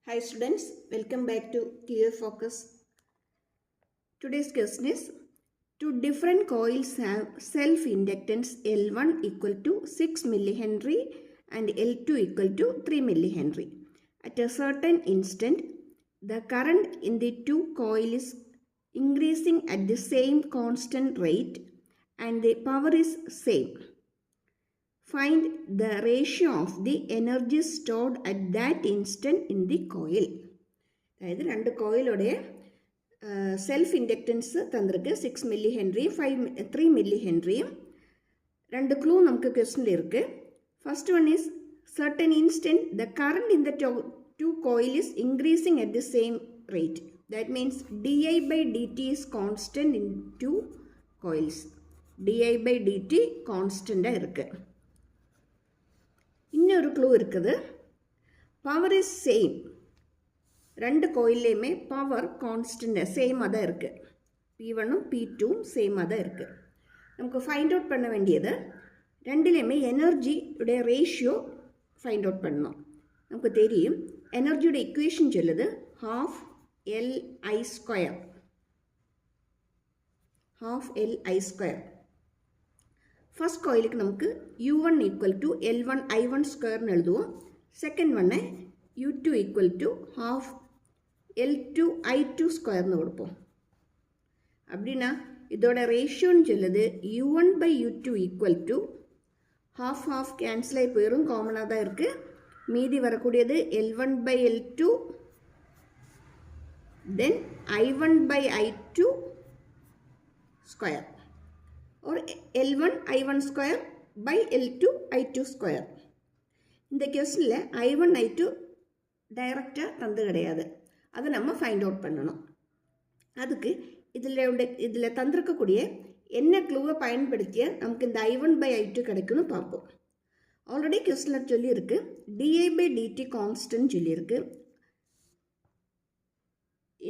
Hi students, welcome back to QA Focus. Today's question is, two different coils have self-inductance L1 equal to 6 millihenry and L2 equal to 3 millihenry. At a certain instant, the current in the two coils is increasing at the same constant rate and the power is same. Find the ratio of the energy stored at that instant in the coil. അതായത് രണ്ട് കോയിലുடைய self inductance തന്നിருக்கு 6 milli ഹെൻറിയും 3 milli ഹെൻറിയും രണ്ട് clue നമുക്ക് ക്വസ്റ്റനിൽ இருக்கு. First one is certain instant the current in the two coil is increasing at the same rate. That means di by dt is constant in two coils. di by dt constant இருக்கு. இன்னொரு clue இருக்குது, power is same. ரெண்டு கோயில்லையுமே power constant சேமாக தான் இருக்குது. P1ம் P2ம் சேமாக தான் இருக்குது. நமக்கு ஃபைண்ட் அவுட் பண்ண வேண்டியது ரெண்டுலேயுமே எனர்ஜியுடைய ரேஷியோ ஃபைண்ட் அவுட் பண்ணணும். நமக்கு தெரியும் எனர்ஜியோட இக்குவேஷன் சொல்லுது half Li square. half Li square. First கோயிலுக்கு நமக்கு U1 equal to L1 I1 ஸ்கொயர்னு எழுதுவோம். செகண்ட் ஒன்னை U2 equal to half L2 I2 ஸ்கொயர்னு கொடுப்போம். அப்படின்னா இதோட ரேஷியோன்னு சொல்லுது U1 by U2 equal to half half cancel ஆகி போயிடும், காமனாக தான் இருக்குது. மீதி வரக்கூடியது L1 by L2 then I1 by I2 square or L1 I1 square by L2 I2 square. இந்த கேஸில் I1 I2 டைரக்டாக தந்து கிடையாது, அதை நம்ம ஃபைண்ட் அவுட் பண்ணணும். அதுக்கு இதில் தந்திருக்கக்கூடிய என்ன க்ளூவை பயன்படுத்திய நமக்கு இந்த I1 by I2 கிடைக்குன்னு பார்ப்போம். ஆல்ரெடி கேஸில் சொல்லியிருக்கு di by dt கான்ஸ்டன்ட் சொல்லியிருக்கு.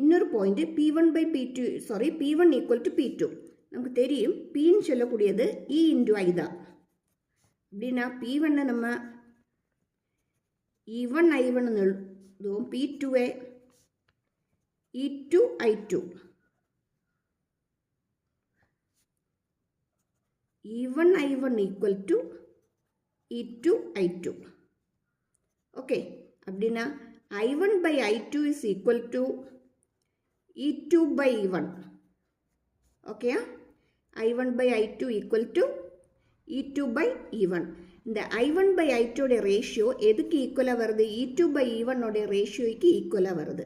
இன்னொரு point P1 by P1 equal to P2. நமக்கு தெரியும் Pன்னு சொல்லக்கூடியது E இன்டு I தான். அப்படின்னா P1 நம்ம E1 I1 எழுதுவோம், P2 E2 I2. E1 I1 equal to E2 I2. Okay, அப்படின்னா I1 by I2 is equal to E2 by E1. ஓகேயா, I1 by I2 equal to E2 by E1. இந்த I1 by I2 உடைய ratio எதுக்கு ஈக்குவலாக வருது? E2 by E1 உடைய ரேஷியோக்கு ஈக்குவலாக வருது.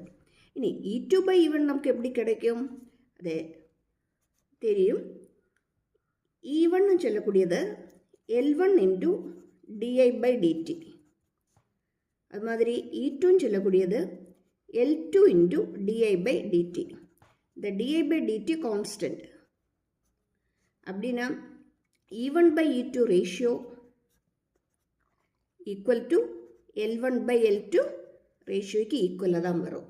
இனி E2 by E1 நமக்கு எப்படி கிடைக்கும்? அது தெரியும், E1 சொல்லக்கூடியது L1 into di by dt. அது மாதிரி E2 சொல்லக்கூடியது L2 into di by dt. இந்த di by dt கான்ஸ்டன்ட். அப்படின்னா E1 by E2 ratio equal to L1 by L2 ரேஷியோக்கு ஈக்குவலாக தான் வரும்.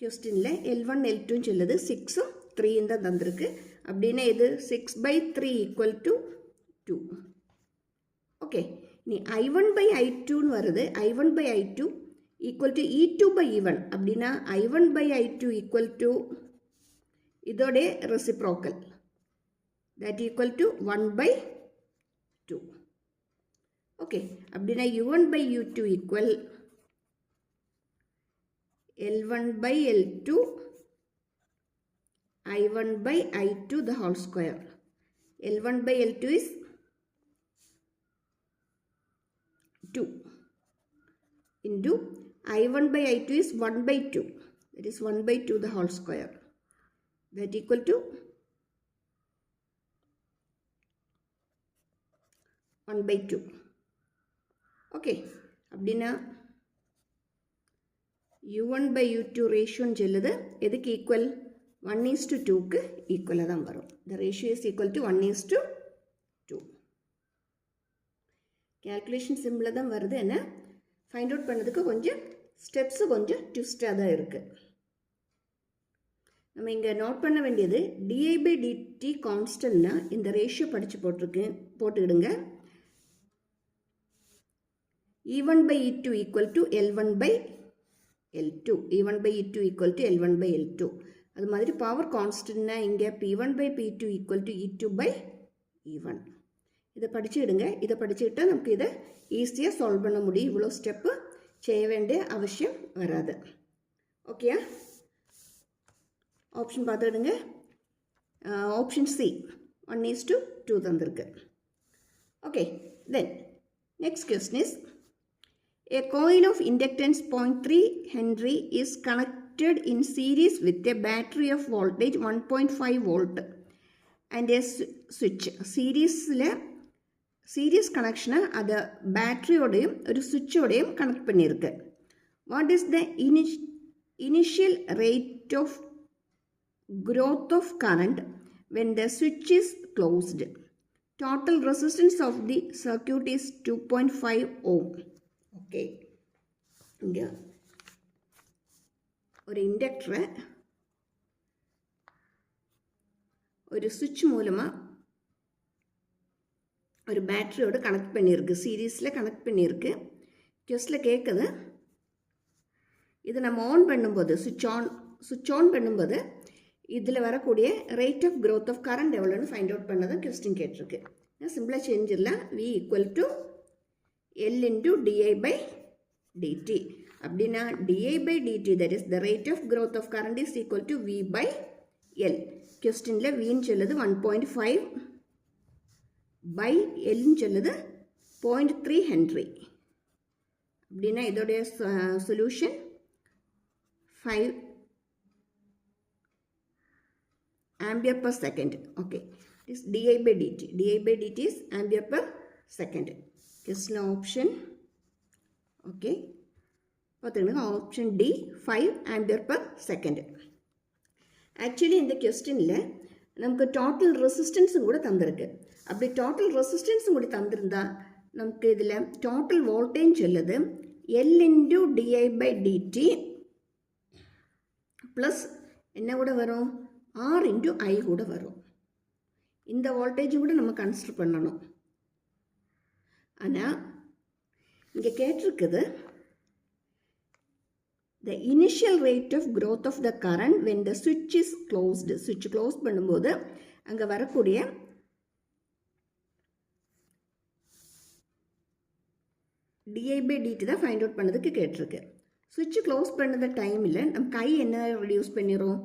கொஸ்டினில் L1 L2 சொல்லுது 6ம் 3 தான் தந்திருக்கு. அப்படின்னா இது 6 by 3 ஈக்குவல் டு 2. ஓகே, நீ I1 by I2ன்னு வருது. I1 by I2 equal to E2 by E1. அப்படின்னா I1 by I2 equal to இதோட reciprocal, that equal to 1 by 2. okay, அப்படின்னா U1 by U2 equal L1 by L2 I1 by I2 the whole square. L1 by L2 is 2 into I1 by I2 is 1 by 2. That is 1 by 2 the whole square. That equal to 1 by 2. Okay. அப்படின்னா U1 by U2 ரேஷியோன்னு சொல்லுது எதுக்கு equal? 1:2க்கு ஈக்குவலாக தான் வரும். The ratio is equal to 1:2. Calculation சிம்பிளாக தான் வருது. என்ன ஃபைண்ட் அவுட் பண்ணதுக்கு கொஞ்சம் ஸ்டெப்ஸு கொஞ்சம் ட்விஸ்டாக தான் இருக்குது. நம்ம இங்கே நோட் பண்ண வேண்டியது di by dt கான்ஸ்டன்ட்னா இந்த ரேஷியோ படித்து போட்டுக்கிடுங்க. E1 by E2 equal to L1 by L2. E1 by E2 equal to L1 by L2. அது மாதிரி பவர் கான்ஸ்டன்ட்னா இங்கே P1 by P2 equal to E2 by E1. இதை படிச்சுடுங்க. இதை படிச்சுக்கிட்டா நமக்கு இதை ஈஸியாக சால்வ் பண்ண முடியும். இவ்வளோ ஸ்டெப்பு செய்ய வேண்டிய அவசியம் வராது. ஓகேயா? ஆப்ஷன் பார்த்துடுங்க. ஆப்ஷன் சி 1:2 தந்திருக்கு. Okay, then next question is, a coil of inductance 0.3 Henry is connected in series with a battery of voltage 1.5 volt and a switch. Series connection அது பேட்டரியோடையும் ஒரு சுவிட்சோடையும் கனெக்ட் பண்ணியிருக்கு. What is the initial rate of growth of current when the switch is closed? Total resistance of the circuit is 2.5 ohm. Okay. இங்கே ஒரு இண்டக்டரை ஒரு சுவிட்ச் மூலமாக ஒரு பேட்டரியோடு connect பண்ணியிருக்கு. சீரீஸில் கனெக்ட் பண்ணியிருக்கு. ஜஸ்ட்டில் கேட்குது, இது நம்ம ஆன் பண்ணும்போது சுவிட்ச் ஆன் பண்ணும்போது இதில் வரக்கூடிய rate of growth of current எவ்வளோன்னு ஃபைண்ட் அவுட் பண்ணதான் கொஸ்டின் கேட்டிருக்கு. சிம்பிளாக செஞ்சிடலாம். V equal to L into di by dt. அப்படின்னா di by dt, that is the rate of growth of current is equal to V by L. கொஸ்டினில் Vன்னு சொல்லுது 1.5 by Lன்னு சொல்லுது 0.3 Henry. அப்படின்னா இதோடைய solution 5 ampere per second. Okay, it is di by dt. Di by dt is ampere per second. Just option. Okay, option D 5 ampere per second. Actually இந்த கொஸ்டினில் நமக்கு total ரெசிஸ்டன்ஸும் கூட தந்திருக்கு. அப்படி டோட்டல் ரெசிஸ்டன்ஸும் கூட தந்திருந்தா நமக்கு இதில் டோட்டல் வோல்டேஜ் சொல்லுது L into di by dt plus என்ன கூட வரும் R into I கூட வரும். இந்த வோல்டேஜ் கூட நம்ம கன்சிடர் பண்ணணும். ஆனால் இங்கே கேட்டிருக்குது the initial rate of growth of the current when the switch is closed. switch close பண்ணும்போது அங்கே வரக்கூடிய di by dt தான் ஃபைண்ட் அவுட் பண்ணதுக்கு கேட்டிருக்கு. switch க்ளோஸ் பண்ணது டைமில் நம்ம கை என்ன ரெடியூஸ் பண்ணிடும்,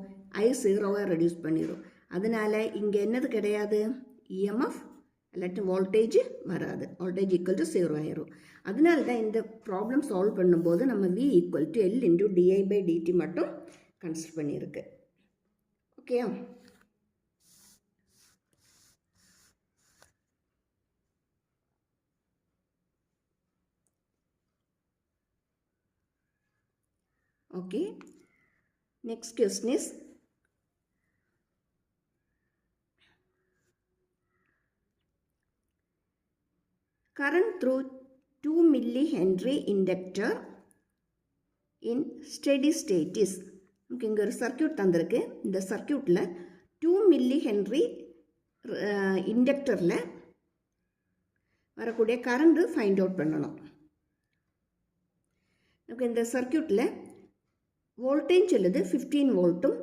I 0 ரெடியூஸ் பண்ணிடும். அதனால் இங்கே என்னது கிடையாது, EMF இல்லாட்டி வோல்டேஜ் வராது. வோல்டேஜ் ஈக்குவல் டு 0 ஆயிரும். அதனால தான் இந்த ப்ராப்ளம் சால்வ் பண்ணும்போது நம்ம V equal to L into di by dt மட்டும் கன்சிடர் பண்ணியிருக்கு. ஓகேயா? Okay, next question is, current through 2 millihenry inductor in steady state is. நமக்கு இங்கே ஒரு சர்க்கியூட் தந்திருக்கு. இந்த சர்க்கியூட்டில் 2 millihenry இண்டக்டரில் வரக்கூடிய கரண்ட் ஃபைண்ட் அவுட் பண்ணணும். நமக்கு இந்த சர்க்கியூட்டில் வோல்டேஜ் சொல்லுது 15 வோல்ட்டும்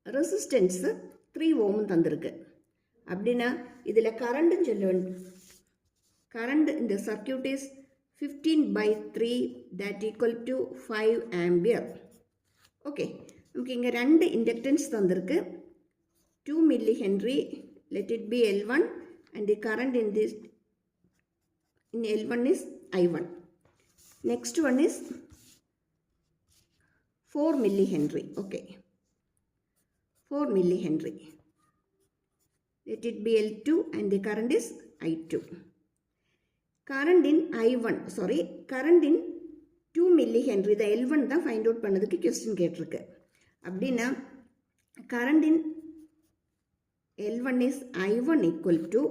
ரெசிஸ்டன்ஸு 3 ஓமும் தந்திருக்கு. அப்படின்னா இதில் கரண்ட்டுன்னு சொல்ல current in the circuit is 15 by 3 that equal to 5 ampere. Okay, நமக்கு இங்கே 2 inductance தந்திருக்கு. 2 millihenry, let it be L1 and the current in this in L1 is I1. Next one is 4 millihenry. Okay, 4 millihenry, let it be L2 and the current is I2. current in I1, current in 2 millihenry, the L1 தான் find out பண்ணதுக்கு question கேட்டிருக்கு. அப்படின்னா current in L1 is I1 equal to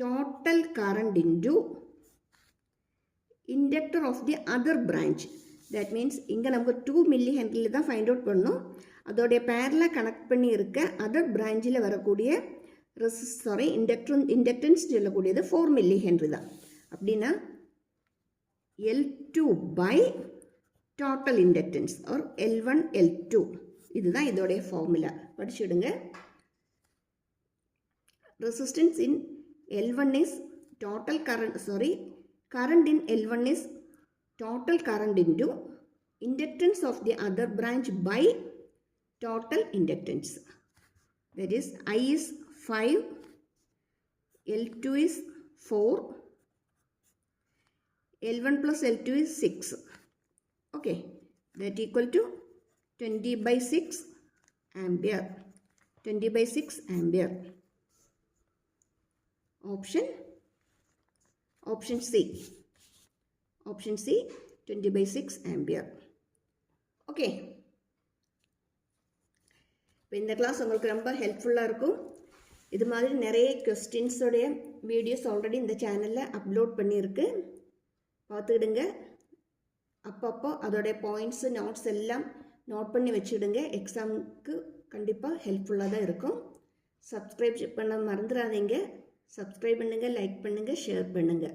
total current into inductor of the other branch. That means இங்கே நமக்கு 2 millihenry தான் find out பண்ணணும். அதோடைய பேரலாக கனெக்ட் பண்ணி இருக்க அதர் பிரான்ச்சில் வரக்கூடிய இண்டக்டன்ஸ் சொல்லக்கூடியது 4 millihenry தான். அப்படின்னா L2 by total inductance or L1 L2. இதுதான் இதோடைய formula படிச்சுடுங்க. Resistance in L1 is total current, current in L1 is total current into inductance of the other branch by total inductance. That is, I is 5, L2 is 4, L1 plus L2 is 6. Okay, that equal to 20 by 6 ampere. 20 by 6 ampere. Option C. Option C, 20 by 6 ampere. Okay. இப்போ இந்த class உங்களுக்கு ரொம்ப ஹெல்ப்ஃபுல்லாக இருக்கும். இது மாதிரி நிறைய கொஸ்டின்ஸோடைய videos already இந்த சேனலில் அப்லோட் பண்ணியிருக்கு, பார்த்துக்கிடுங்க. அப்பப்போ அதோடைய பாயிண்ட்ஸு நோட்ஸ் எல்லாம் நோட் பண்ணி வச்சுடுங்க. எக்ஸாமுக்கு கண்டிப்பாக ஹெல்ப்ஃபுல்லாக தான் இருக்கும். சப்ஸ்கிரைப் பண்ண மறந்துடாதீங்க. சப்ஸ்கிரைப் பண்ணுங்கள், லைக் பண்ணுங்கள், ஷேர் பண்ணுங்கள்.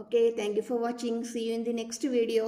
Okay, thank you for watching. See you in the next video.